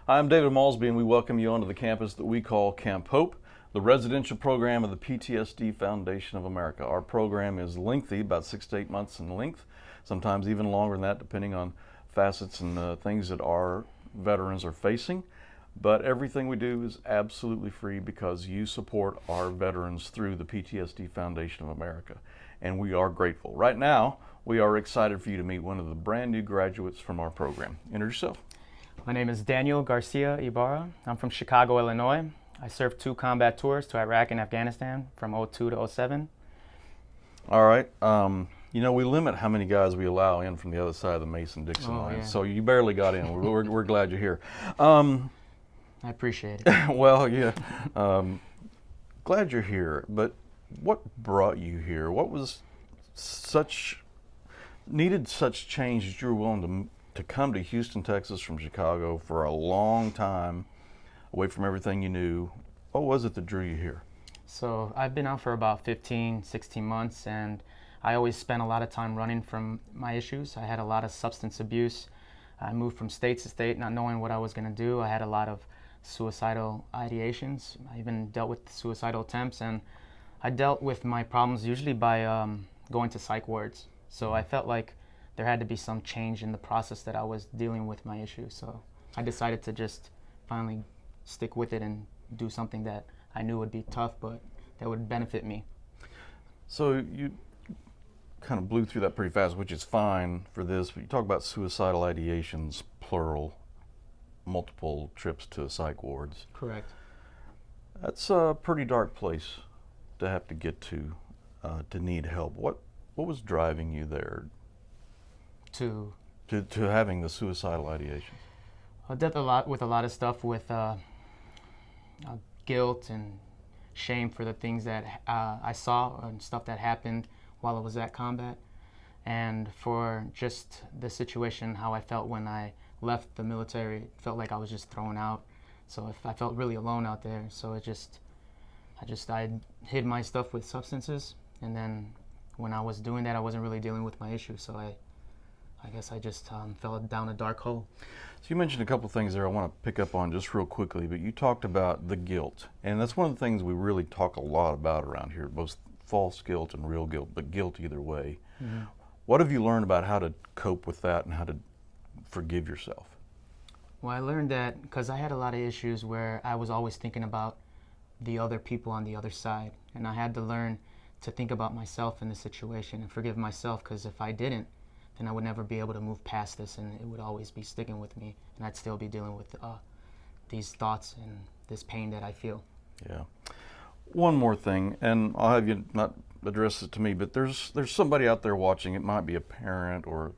Hi, I'm David Malsby, and we welcome you onto the campus that we call Camp Hope, the residential program of the PTSD Foundation of America. Our program is lengthy, about 6 to 8 months in length, sometimes even longer than that, depending on facets and things that our veterans are facing. But everything we do is absolutely free because you support our veterans through the PTSD Foundation of America, and we are grateful. Right now, we are excited for you to meet one of the brand new graduates from our program. Introduce yourself. My name is Daniel Garcia Ibarra. I'm from Chicago, Illinois. I served 2 combat tours to Iraq and Afghanistan from '02 to '07. All right. We limit how many guys we allow in from the other side of the Mason-Dixon line, yeah. so you barely got in. We're glad you're here. I appreciate it. Well, yeah. Glad you're here, but what brought you here? What was needed such change that you were willing to come to Houston, Texas from Chicago for a long time, away from everything you knew? What was it that drew you here? So I've been out for about 15, 16 months, and I always spent a lot of time running from my issues. I had a lot of substance abuse. I moved from state to state not knowing what I was going to do. I had a lot of suicidal ideations. I even dealt with suicidal attempts, and I dealt with my problems usually by going to psych wards. So I felt like there had to be some change in the process that I was dealing with my issues. So I decided to just finally stick with it and do something that I knew would be tough, but that would benefit me. So you kind of blew through that pretty fast, which is fine for this, but you talk about suicidal ideations, plural, multiple trips to psych wards. Correct. That's a pretty dark place to have to get to need help. What was driving you there? To having the suicidal ideation? I dealt with a lot of stuff with guilt and shame for the things that I saw and stuff that happened while I was at combat, and for just the situation, how I felt when I left the military. It felt like I was just thrown out. So I felt really alone out there. So I hid my stuff with substances, and then when I was doing that, I wasn't really dealing with my issues. So I guess I just fell down a dark hole. So you mentioned a couple things there I want to pick up on just real quickly, but you talked about the guilt, and that's one of the things we really talk a lot about around here, both false guilt and real guilt, but guilt either way. Mm-hmm. What have you learned about how to cope with that and how to forgive yourself? Well, I learned that because I had a lot of issues where I was always thinking about the other people on the other side, and I had to learn to think about myself in the situation and forgive myself, because if I didn't, then I would never be able to move past this, and it would always be sticking with me, and I'd still be dealing with these thoughts and this pain that I feel. Yeah. One more thing, and I'll have you not address it to me, but there's somebody out there watching. It might be a parent or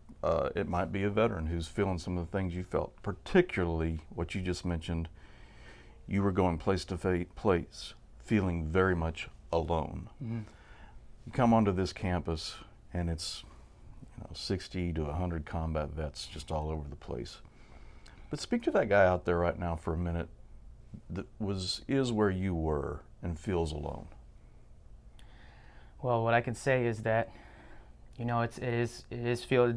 it might be a veteran who's feeling some of the things you felt, particularly what you just mentioned. You were going place to place, feeling very much alone. Mm-hmm. You come onto this campus, and it's 60 to 100 combat vets just all over the place. But speak to that guy out there right now for a minute that is where you were and feels alone. Well, what I can say is that, it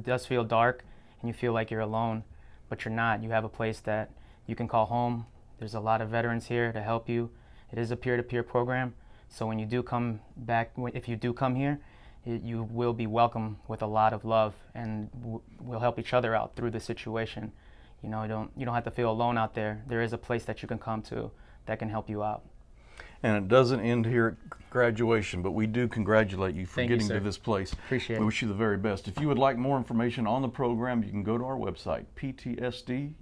does feel dark, and you feel like you're alone, but you're not. You have a place that you can call home. There's a lot of veterans here to help you. It is a peer-to-peer program, so when you do come back, if you do come here, you will be welcome with a lot of love, and we'll help each other out through the situation. You don't have to feel alone out there. There is a place that you can come to that can help you out. And it doesn't end here at graduation, but we do congratulate you for getting to this place. Appreciate it. We wish you the very best. If you would like more information on the program, you can go to our website, ptsdusa.org.